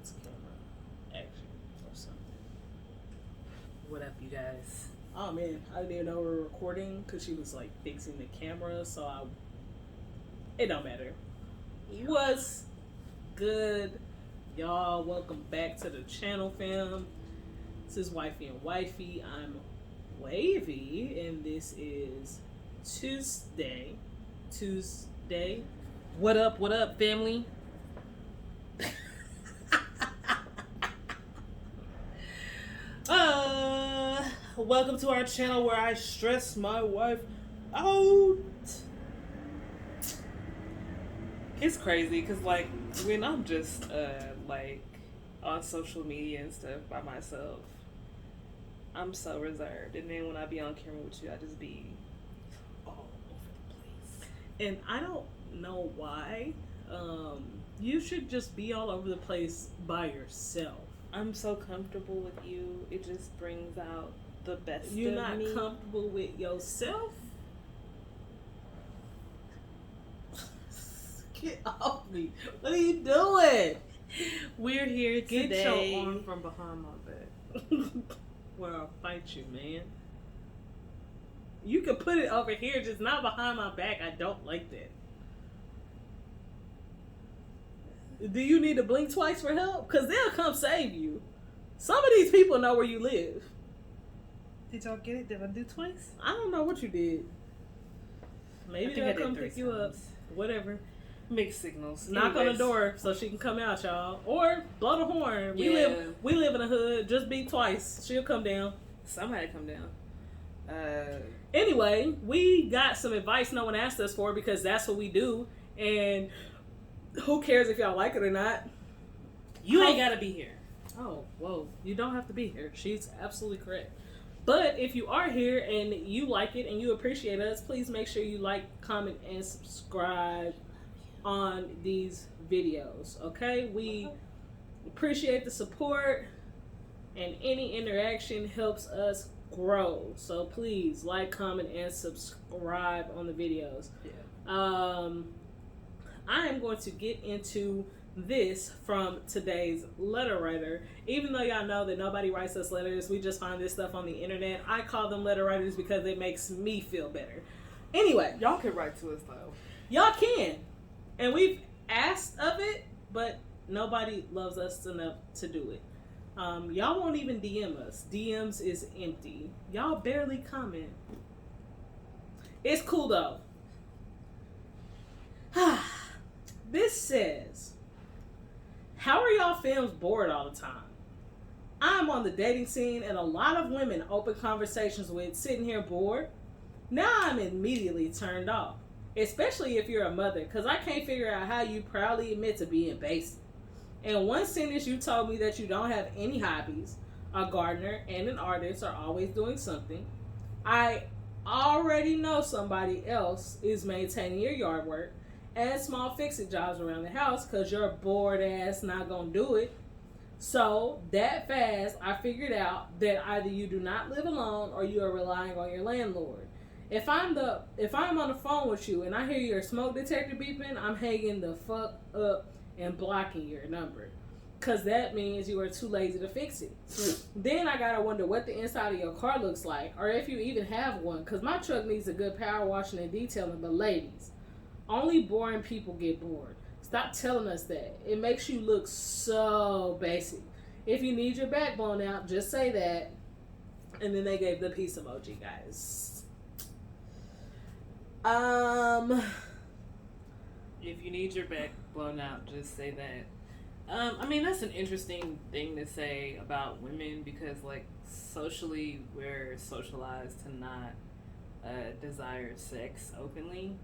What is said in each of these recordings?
it's camera action or something. What up, you guys? Oh man, I didn't even know we were recording because she was like fixing the camera, so it don't matter. What's good, y'all? Welcome back to the channel, fam. This is Wifey and Wifey. I'm Wavy, and this is Tuesday. What up, family? Welcome to our channel where I stress my wife out. It's crazy because, like, when I'm just, like, on social media and stuff by myself, I'm so reserved. And then when I be on camera with you, I just be all over the place. And I don't know why. You should just be all over the place by yourself. I'm so comfortable with you. It just brings out the best of me. You're not comfortable with yourself? Get off me. What are you doing? We're here today. Get your arm from behind my back. Well, I'll fight you, man. You can put it over here, just not behind my back. I don't like that. Do you need to blink twice for help? Because they'll come save you. Some of these people know where you live. Did y'all get it? Did I do twice? I don't know what you did. Maybe they'll come pick you up. Whatever. Mixed signals. Knock on the door so she can come out, y'all. Or blow the horn. We live in a hood. Just beat twice. She'll come down. Somebody come down. Anyway, we got some advice no one asked us for because that's what we do. And who cares if y'all like it or not? You ain't gotta be here. Oh, whoa. You don't have to be here. She's absolutely correct. But if you are here and you like it and you appreciate us, please make sure you like, comment, and subscribe on these videos. Okay? We appreciate the support, and any interaction helps us grow. So please like, comment, and subscribe on the videos. Yeah. I am going to get into this from today's letter writer. Even though y'all know that nobody writes us letters, we just find this stuff on the internet. I call them letter writers because it makes me feel better. Anyway. Y'all can write to us, though. Y'all can. And we've asked of it, but nobody loves us enough to do it. Y'all won't even DM us. DMs is empty. Y'all barely comment. It's cool, though. This says, how are y'all films bored all the time? I'm on the dating scene and a lot of women open conversations with sitting here bored. Now I'm immediately turned off, especially if you're a mother, because I can't figure out how you proudly admit to being basic. In one sentence, you told me that you don't have any hobbies. A gardener and an artist are always doing something. I already know somebody else is maintaining your yard work and small fix-it jobs around the house because your bored ass not gonna do it. So that fast, I figured out that either you do not live alone or you are relying on your landlord. If I'm on the phone with you and I hear your smoke detector beeping, I'm hanging the fuck up and blocking your number, because that means you are too lazy to fix it. Then I gotta wonder what the inside of your car looks like, or if you even have one, because my truck needs a good power washing and detailing. But ladies, only boring people get bored. Stop telling us that. It makes you look so basic. If you need your back blown out, just say that. And then they gave the peace emoji, guys. If you need your back blown out, just say that. I mean, that's an interesting thing to say about women because, like, socially, we're socialized to not desire sex openly.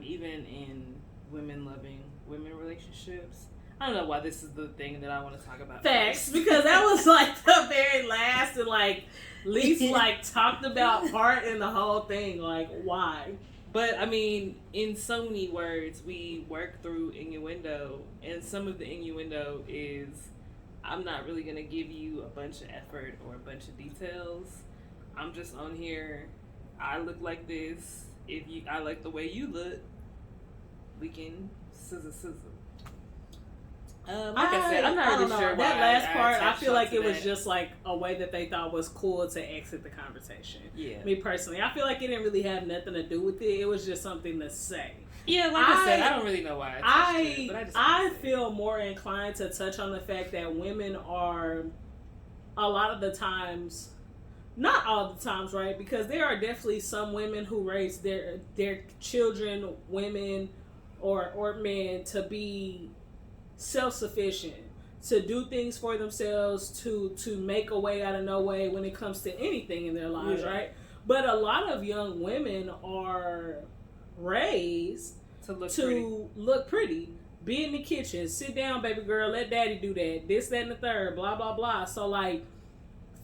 Even in women-loving women relationships. I don't know why this is the thing that I want to talk about. Facts, because that was like the very last and like least like talked about part in the whole thing. Like, why? But I mean, in so many words, we work through innuendo, and some of the innuendo is, I'm not really gonna give you a bunch of effort or a bunch of details. I'm just on here. I look like this. I like the way you look, we can scissor. Like I said, I'm not really sure. That last part, I feel like it was that. just like a way that they thought was cool to exit the conversation. Yeah. Me personally, I feel like it didn't really have nothing to do with it. It was just something to say. Yeah, like I said, I don't really know why I feel more inclined to touch on the fact that women are, a lot of the times, not all the times, right? Because there are definitely some women who raise their children, women, or men to be self-sufficient, to do things for themselves, to make a way out of no way when it comes to anything in their lives, right? But a lot of young women are raised to look pretty. Be in the kitchen, sit down, baby girl, let daddy do that, this, that, and the third, blah, blah, blah. So, like,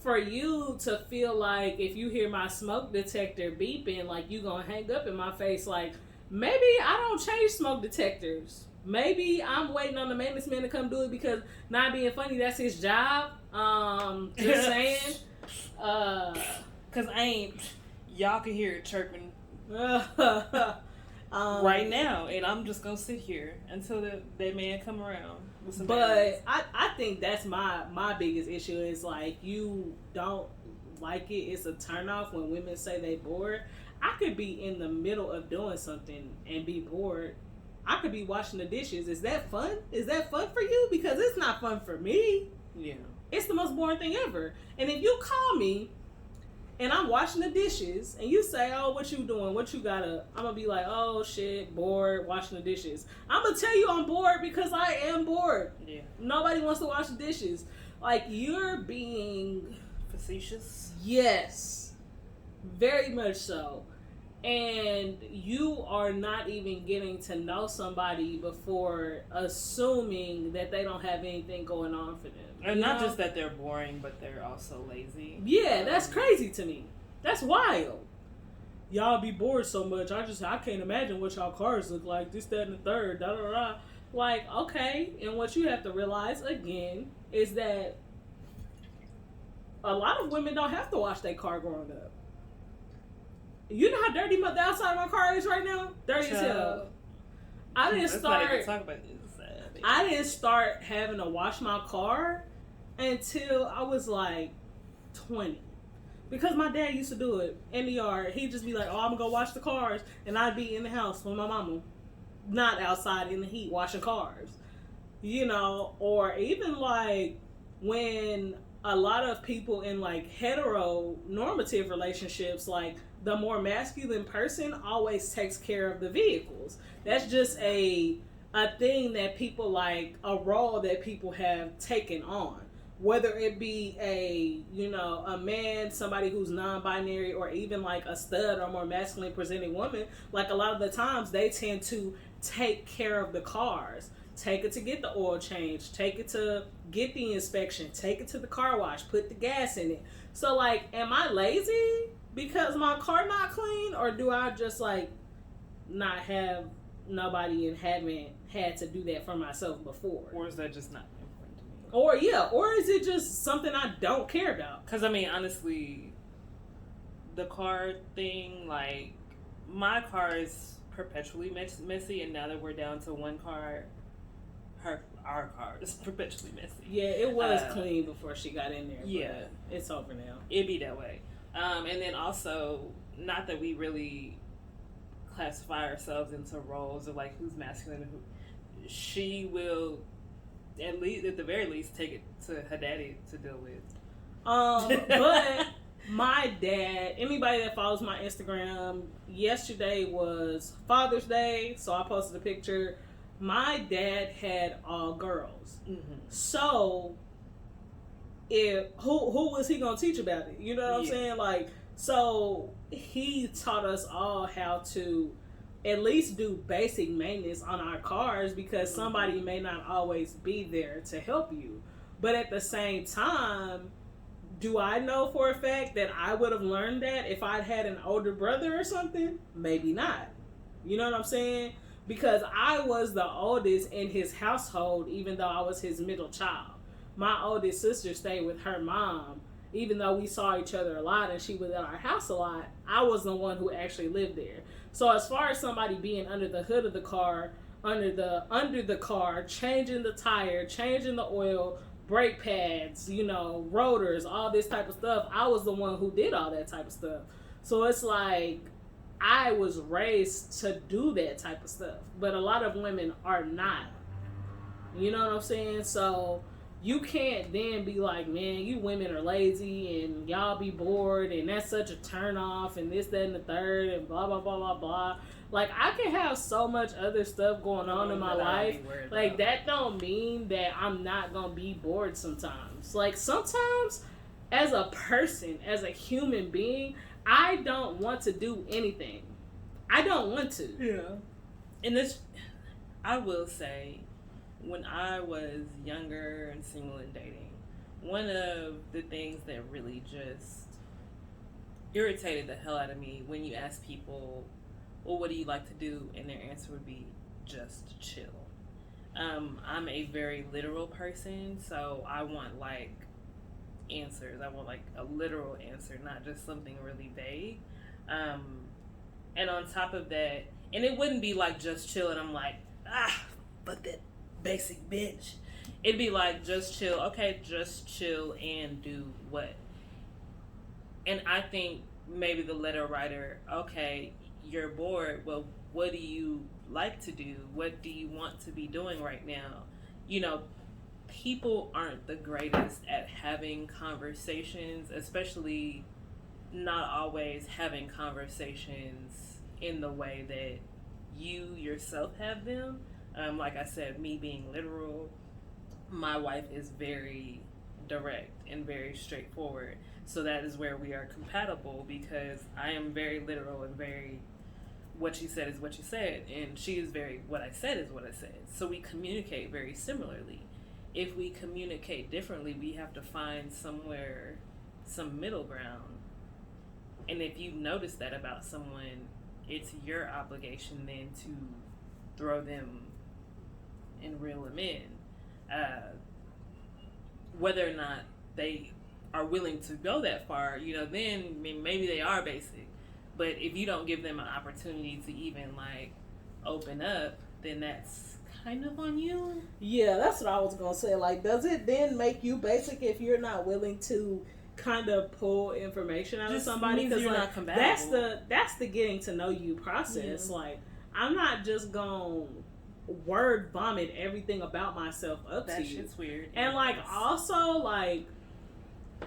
for you to feel like if you hear my smoke detector beeping, like, you gonna hang up in my face, like, maybe I don't change smoke detectors. Maybe I'm waiting on the maintenance man to come do it because, not being funny, that's his job. Just saying. Cause y'all can hear it chirping right now, and I'm just gonna sit here until that man come around. But I think that's my biggest issue is like, you don't like it. It's a turnoff when women say they bored. I could be in the middle of doing something and be bored. I could be washing the dishes. Is that fun? Is that fun for you? Because it's not fun for me. Yeah. It's the most boring thing ever. And if you call me and I'm washing the dishes and you say, oh, what you doing? What you gotta? I'm gonna be like, oh shit, bored, washing the dishes. I'm gonna tell you I'm bored because I am bored. Yeah. Nobody wants to wash the dishes. Like, you're being facetious. Yes. Very much so. And you are not even getting to know somebody before assuming that they don't have anything going on for them. And not just that they're boring, but they're also lazy. Yeah, that's crazy to me. That's wild. Y'all be bored so much. I can't imagine what y'all cars look like. This, that, and the third. Da, da, da. Like, okay. And what you have to realize, again, is that a lot of women don't have to wash their car growing up. You know how dirty the outside of my car is right now? Dirty as hell. I didn't start having to wash my car until I was like 20. Because my dad used to do it in the yard. He'd just be like, oh, I'm going to go wash the cars. And I'd be in the house with my mama. Not outside in the heat washing cars. You know, or even like when a lot of people in like heteronormative relationships, like, the more masculine person always takes care of the vehicles. That's just a thing that people like, a role that people have taken on. Whether it be a man, somebody who's non-binary, or even like a stud or more masculine presenting woman, like a lot of the times they tend to take care of the cars. Take it to get the oil change, take it to get the inspection, take it to the car wash, put the gas in it. So like, am I lazy because my car not clean, or do I just like not have nobody and haven't had to do that for myself before? Or is that just not important to me? Or is it just something I don't care about? Because I mean, honestly, the car thing, like, my car is perpetually messy, and now that we're down to one car, our car is perpetually messy. Yeah, it was clean before she got in there. Yeah, it's over now. It'd be that way. And then also, not that we really classify ourselves into roles of like who's masculine and who. She will, at the very least, take it to her daddy to deal with. But my dad, anybody that follows my Instagram, yesterday was Father's Day, so I posted a picture. My dad had all girls. Mm-hmm. So who was he gonna teach about it? You know what I'm saying? Like, so he taught us all how to at least do basic maintenance on our cars, because somebody may not always be there to help you. But at the same time, do I know for a fact that I would have learned that if I'd had an older brother or something? Maybe not. You know what I'm saying? Because I was the oldest in his household, even though I was his middle child. My oldest sister stayed with her mom, even though we saw each other a lot and she was at our house a lot. I was the one who actually lived there. So as far as somebody being under the hood of the car, under the car, changing the tire, changing the oil, brake pads, rotors, all this type of stuff. I was the one who did all that type of stuff. So it's like I was raised to do that type of stuff. But a lot of women are not. You know what I'm saying? So you can't then be like, man, you women are lazy and y'all be bored and that's such a turn off and this, that, and the third and blah, blah, blah, blah, blah. Like, I can have so much other stuff going on in my life. Like, that don't mean that I'm not going to be bored sometimes. Like, sometimes as a person, as a human being, I don't want to do anything. I don't want to. Yeah. And this, I will say, when I was younger and single and dating, one of the things that really just irritated the hell out of me when you ask people, well, what do you like to do? And their answer would be, just chill. I'm a very literal person, so I want, like, answers. I want, like, a literal answer, not just something really vague. And on top of that, and it wouldn't be like, just chill, and I'm like, but that basic bitch. It'd be like, just chill. Okay, just chill and do what? And I think maybe the letter writer, okay, you're bored. Well, what do you like to do? What do you want to be doing right now? People aren't the greatest at having conversations, especially not always having conversations in the way that you yourself have them. Like I said, me being literal, my wife is very direct and very straightforward. So that is where we are compatible, because I am very literal and very, what you said is what you said. And she is very, what I said is what I said. So we communicate very similarly. If we communicate differently, we have to find somewhere, some middle ground. And if you notice that about someone, it's your obligation then to throw them and reel them in. Whether or not they are willing to go that far, then maybe they are basic. But if you don't give them an opportunity to even, like, open up, then that's kind of on you. Yeah, that's what I was going to say. Like, does it then make you basic if you're not willing to kind of pull information out of somebody? Because you're not compatible. That's the getting to know you process. Yeah. Like, I'm not just going to word vomit everything about myself up to you. That shit's weird. And, like, also, like,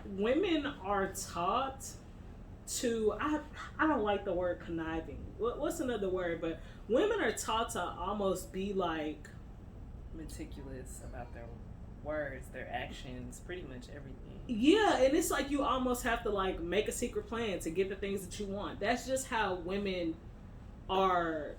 women are taught to, I don't like the word conniving. What's another word? But women are taught to almost be, like, meticulous about their words, their actions, pretty much everything. Yeah, and it's like you almost have to, like, make a secret plan to get the things that you want. That's just how women are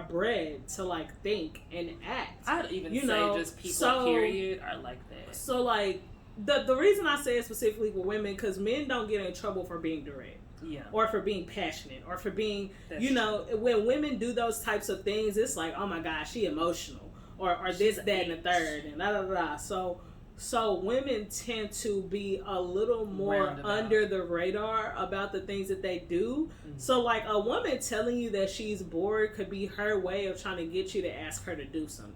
bred to, like, think and act. I'd even say just people, period, are like that. So, like, the reason I say it specifically with women, because men don't get in trouble for being direct. Yeah. Or for being passionate, or for being, when women do those types of things, it's like, oh my gosh, she emotional, or this, that, and the third, and da da da. So women tend to be a little more under the radar about the things that they do. Mm-hmm. So, like, a woman telling you that she's bored could be her way of trying to get you to ask her to do something.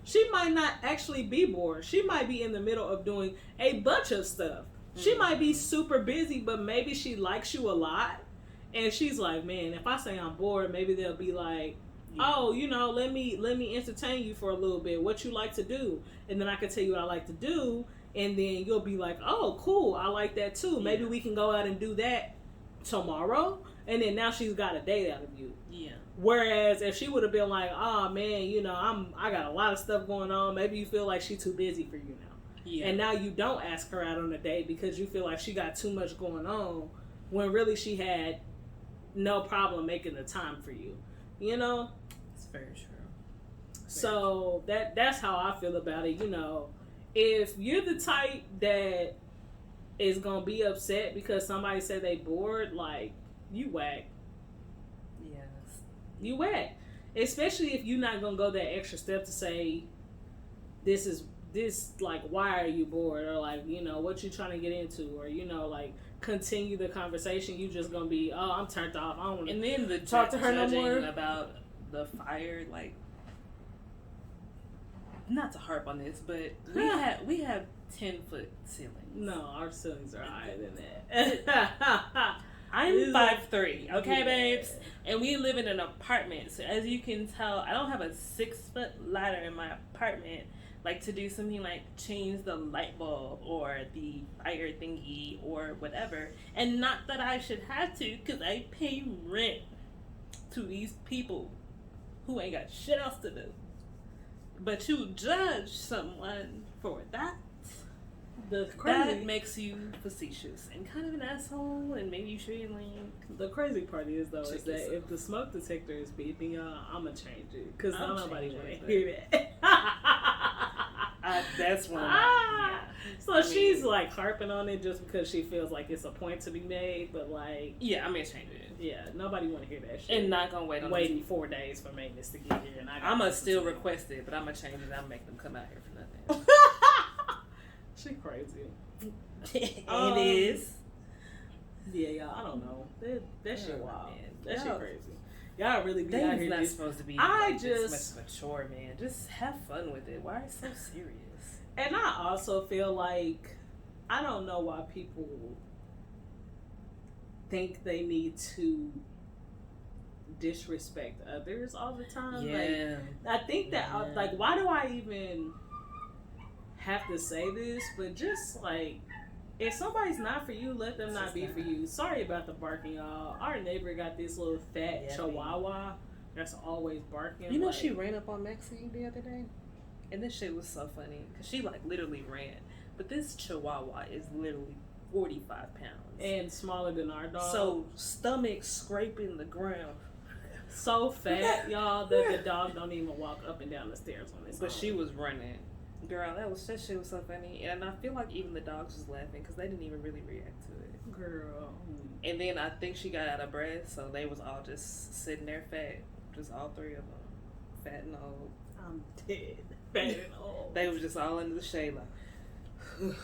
She might not actually be bored. She might be in the middle of doing a bunch of stuff. She might be super busy, but maybe she likes you a lot. And she's like, man, if I say I'm bored, maybe they'll be like, oh, let me entertain you for a little bit. What you like to do? And then I can tell you what I like to do. And then you'll be like, oh, cool. I like that too. Maybe we can go out and do that tomorrow. And then now she's got a date out of you. Yeah. Whereas if she would have been like, oh man, I got a lot of stuff going on. Maybe you feel like she's too busy for you now. Yeah. And now you don't ask her out on a date because you feel like she got too much going on, when really she had no problem making the time for you. It's very true. So that's how I feel about it. If you're the type that is gonna be upset because somebody said they bored, like, you whack. Yes. You whack. Especially if you're not gonna go that extra step to say, this, like, why are you bored? Or, like, what you trying to get into? Or, like, continue the conversation. You just gonna be, oh, I'm turned off. I don't want to talk to her no more. About the fire, like, not to harp on this, but we have 10-foot ceilings. No, our ceilings are higher than that. I'm 5'3", okay, babes? And we live in an apartment, so as you can tell, I don't have a 6-foot ladder in my apartment, like to do something like change the light bulb or the fire thingy or whatever. And not that I should have to, because I pay rent to these people who ain't got shit else to do. But you judge someone for that, that makes you facetious and kind of an asshole, and maybe you shouldn't like. The crazy part is though is that if the smoke detector is beeping, y'all, I'ma change it because nobody want to hear that. That's one of my. So she's like harping on it just because she feels like it's a point to be made, but like, yeah, I'm gonna change it. Yeah, nobody want to hear that shit. And not gonna waiting 4 days for maintenance to get here, and I'm gonna still request it, but I'm gonna change it. I'm gonna make them come out here for nothing. She crazy. It is. Yeah, y'all. I don't know. That shit wild. That shit crazy. Y'all really be out here. Not supposed to be. This much mature, man. Just have fun with it. Why are you so serious? And I also feel like I don't know why people think they need to disrespect others all the time. Yeah. Like, I think that like, why do I even have to say this? But just like, if somebody's not for you, let them not be for you. Sorry about the barking, y'all. Our neighbor got this little fat chihuahua that's always barking. You know, she ran up on Maxine the other day, and this shit was so funny because she like literally ran. But this chihuahua is literally 45 pounds and smaller than our dog. So stomach scraping the ground. So fat, y'all, that the dog don't even walk up and down the stairs on its own. But she was running. Girl, that shit was so funny. And I feel like even the dogs was laughing because they didn't even really react to it. Girl. And then I think she got out of breath, so they was all just sitting there fat. Just all three of them. Fat and old. I'm dead. Fat and old. They was just all under the shade like,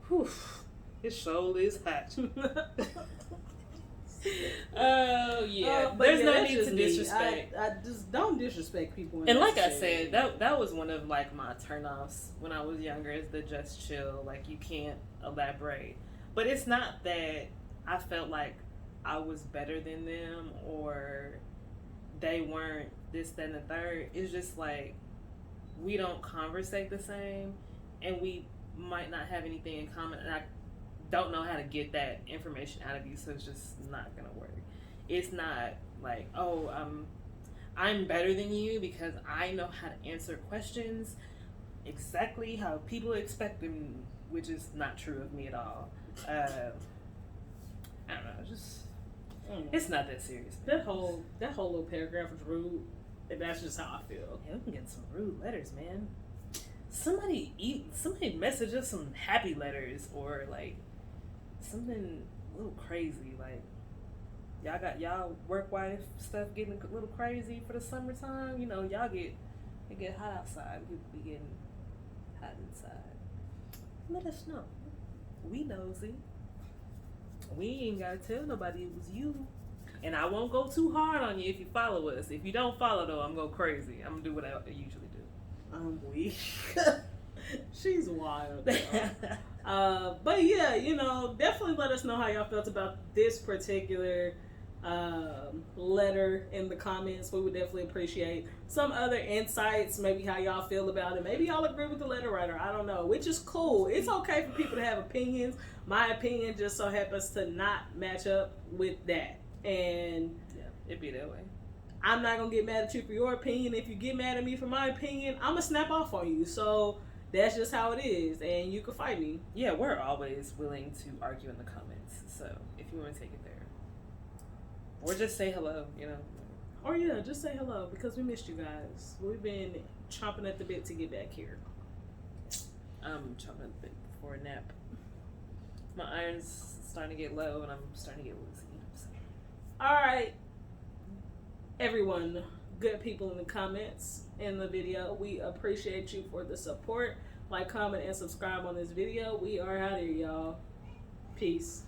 whew, his shoulder is hot. Oh yeah, there's no need to disrespect. I just don't disrespect people. And like I said, that was one of like my turnoffs when I was younger. Is the just chill, like you can't elaborate. But it's not that I felt like I was better than them or they weren't this, that, and the third. It's just like we don't conversate the same, and we might not have anything in common. And I don't know how to get that information out of you, so it's just not gonna work. It's not like, oh, I'm better than you because I know how to answer questions exactly how people expect them, which is not true of me at all. I don't know, it's not that serious. That whole little paragraph was rude, and that's just how I feel. Yeah, we can get some rude letters, man. Somebody message us some happy letters or like something a little crazy, like y'all work wife stuff getting a little crazy for the summertime. You know, it get hot outside. People be getting hot inside. Let us know. We nosy. We ain't gotta tell nobody it was you. And I won't go too hard on you if you follow us. If you don't follow though, I'm going crazy. I'm gonna do what I usually do. I'm weak. She's wild. But yeah, definitely let us know how y'all felt about this particular letter in the comments. We would definitely appreciate some other insights, maybe how y'all feel about it. Maybe y'all agree with the letter writer. I don't know, which is cool. It's okay for people to have opinions. My opinion just so happens to not match up with that. And yeah, it'd be that way. I'm not gonna get mad at you for your opinion. If you get mad at me for my opinion, I'm gonna snap off on you. So that's just how it is, and you can fight me. Yeah, we're always willing to argue in the comments. So if you want to take it there, or just say hello, Or yeah, just say hello because we missed you guys. We've been chomping at the bit to get back here. I'm chomping at the bit for a nap. My iron's starting to get low, and I'm starting to get woozy. So. All right. Everyone, good people in the comments in the video, we appreciate you for the support. Like, comment, and subscribe on this video. We are out here, y'all. Peace.